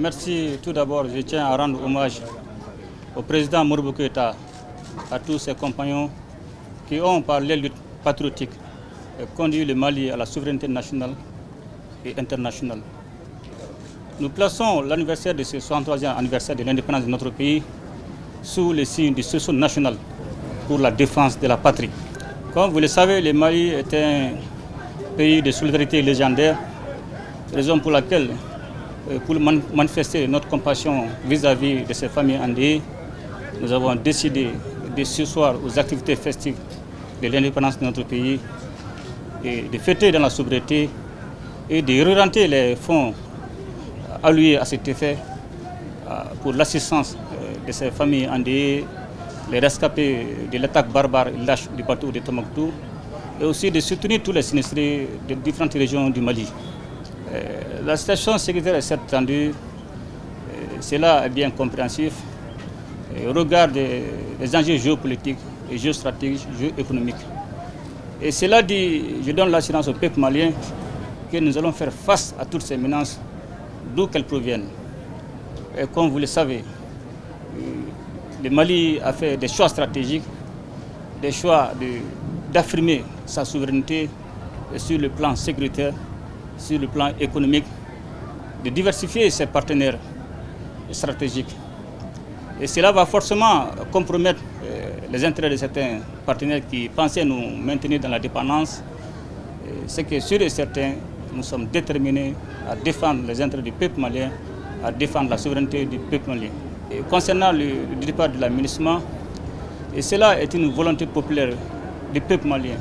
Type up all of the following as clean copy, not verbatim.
Merci. Tout d'abord, je tiens à rendre hommage au président Modibo Keïta, à tous ses compagnons qui ont, par les luttes patriotiques, conduit le Mali à la souveraineté nationale et internationale. Nous plaçons l'anniversaire de ce 63e anniversaire de l'indépendance de notre pays sous le signe du sursaut national pour la défense de la patrie. Comme vous le savez, le Mali est un pays de solidarité légendaire, raison pour laquelle, pour manifester notre compassion vis-à-vis de ces familles endeuillées, nous avons décidé de surseoir aux activités festives de l'indépendance de notre pays et de fêter dans la sobriété et de re-rentrer les fonds alloués à cet effet pour l'assistance de ces familles endeuillées, les rescapés de l'attaque barbare et lâche du bateau de Tombouctou, et aussi de soutenir tous les sinistrés de différentes régions du Mali. La situation sécuritaire est certes tendue, cela est bien compréhensif au regard des enjeux géopolitiques, et géostratégiques, géoéconomiques. Et cela dit, je donne l'assurance au peuple malien que nous allons faire face à toutes ces menaces, d'où qu'elles proviennent. Et comme vous le savez, le Mali a fait des choix stratégiques, des choix d'affirmer sa souveraineté sur le plan sécuritaire, sur le plan économique, de diversifier ses partenaires stratégiques. Et cela va forcément compromettre les intérêts de certains partenaires qui pensaient nous maintenir dans la dépendance. C'est que sûr et certain, nous sommes déterminés à défendre les intérêts du peuple malien, à défendre la souveraineté du peuple malien. Et concernant le départ de l'aménagement, et cela est une volonté populaire du peuple malien,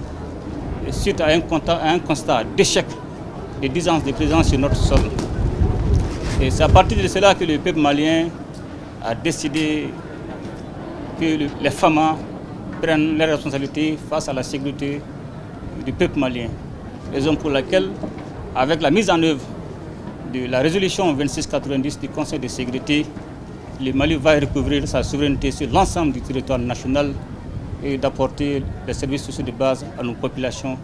et suite à un constat d'échec de 10 ans de présence sur notre sol. Et c'est à partir de cela que le peuple malien a décidé que les FAMA prennent leurs responsabilités face à la sécurité du peuple malien. Raison pour laquelle, avec la mise en œuvre de la résolution 2690 du Conseil de sécurité, le Mali va recouvrir sa souveraineté sur l'ensemble du territoire national et d'apporter les services sociaux de base à nos populations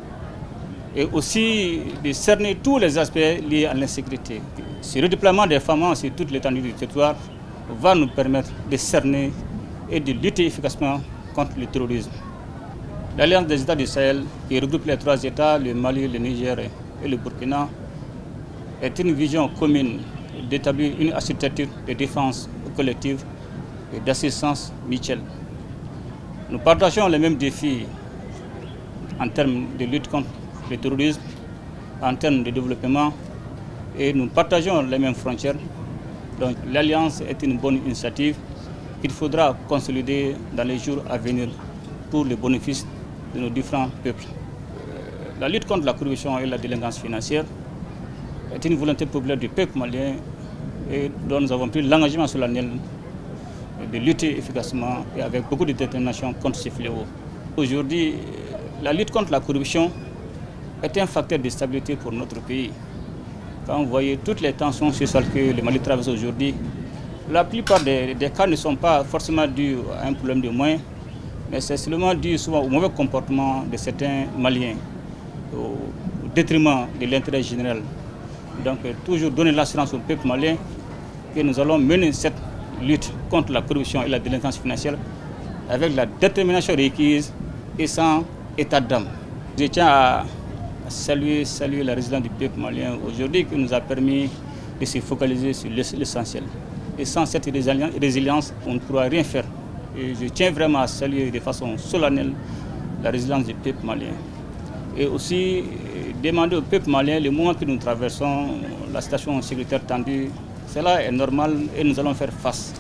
et aussi de cerner tous les aspects liés à l'insécurité. Ce redéploiement des femmes sur toute l'étendue du territoire va nous permettre de cerner et de lutter efficacement contre le terrorisme. L'Alliance des États du Sahel, qui regroupe les 3 États, le Mali, le Niger et le Burkina, est une vision commune d'établir une architecture de défense collective et d'assistance mutuelle. Nous partageons les mêmes défis en termes de lutte contre le terrorisme, en termes de développement, et nous partageons les mêmes frontières. Donc l'Alliance est une bonne initiative qu'il faudra consolider dans les jours à venir pour le bénéfice de nos différents peuples. La lutte contre la corruption et la délinquance financière est une volonté populaire du peuple malien et dont nous avons pris l'engagement solennel de lutter efficacement et avec beaucoup de détermination contre ces fléaux. Aujourd'hui, la lutte contre la corruption est un facteur de stabilité pour notre pays. Quand vous voyez toutes les tensions sociales que le Mali traverse aujourd'hui, la plupart des cas ne sont pas forcément dus à un problème de moyens, mais c'est seulement dû souvent au mauvais comportement de certains Maliens, au détriment de l'intérêt général. Donc toujours donner l'assurance au peuple malien que nous allons mener cette lutte contre la corruption et la délinquance financière avec la détermination requise et sans état d'âme. Je tiens à saluer la résilience du peuple malien aujourd'hui qui nous a permis de se focaliser sur l'essentiel. Et sans cette résilience, on ne pourra rien faire. Et je tiens vraiment à saluer de façon solennelle la résilience du peuple malien. Et aussi demander au peuple malien, le moment que nous traversons, la situation sécuritaire tendue, cela est normal et nous allons faire face.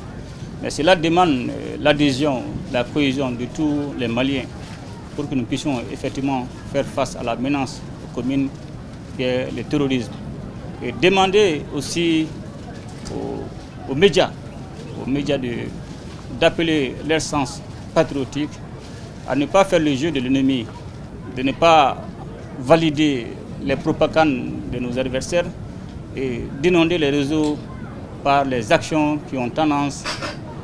Mais cela demande l'adhésion, la cohésion de tous les Maliens pour que nous puissions effectivement faire face à la menace commune qui est le terrorisme. Et demander aussi aux médias d'appeler leur sens patriotique à ne pas faire le jeu de l'ennemi, de ne pas valider les propagandes de nos adversaires et d'inonder les réseaux par les actions qui ont tendance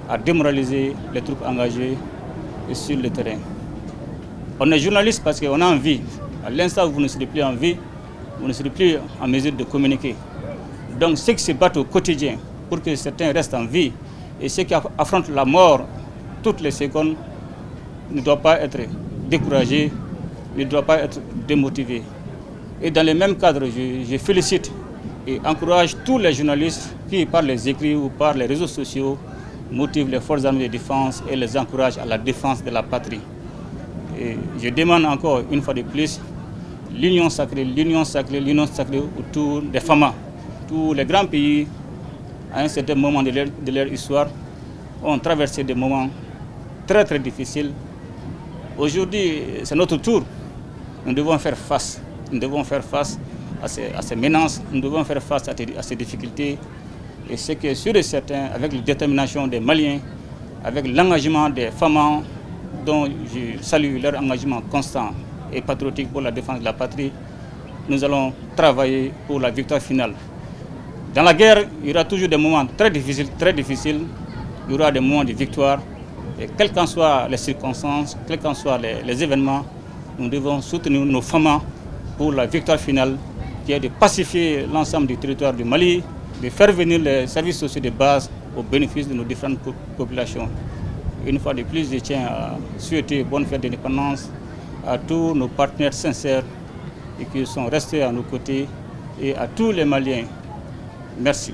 à démoraliser les troupes engagées sur le terrain. On est journaliste parce qu'on a envie. À l'instant où vous ne serez plus en vie, vous ne serez plus en mesure de communiquer. Donc ceux qui se battent au quotidien pour que certains restent en vie. Et ceux qui affrontent la mort toutes les secondes ne doivent pas être découragés, ne doivent pas être démotivés. Et dans le même cadre, je félicite et encourage tous les journalistes qui, par les écrits ou par les réseaux sociaux, motivent les forces armées de défense et les encouragent à la défense de la patrie. Et je demande encore une fois de plus l'union sacrée autour des femmes. Tous les grands pays, à un certain moment de leur histoire, ont traversé des moments très très difficiles. Aujourd'hui, c'est notre tour. Nous devons faire face. Nous devons faire face à ces menaces. Nous devons faire face à ces difficultés. Et ce qui est sûr et certain, avec la détermination des Maliens, avec l'engagement des femmes, dont je salue leur engagement constant et patriotique pour la défense de la patrie, nous allons travailler pour la victoire finale. Dans la guerre, il y aura toujours des moments très difficiles. Il y aura des moments de victoire. Et quelles qu'en soient les circonstances, quels qu'en soient les événements, nous devons soutenir nos femmes pour la victoire finale, qui est de pacifier l'ensemble du territoire du Mali, de faire venir les services sociaux de base au bénéfice de nos différentes populations. Une fois de plus, je tiens à souhaiter bonne fête d'indépendance à tous nos partenaires sincères et qui sont restés à nos côtés et à tous les Maliens. Merci.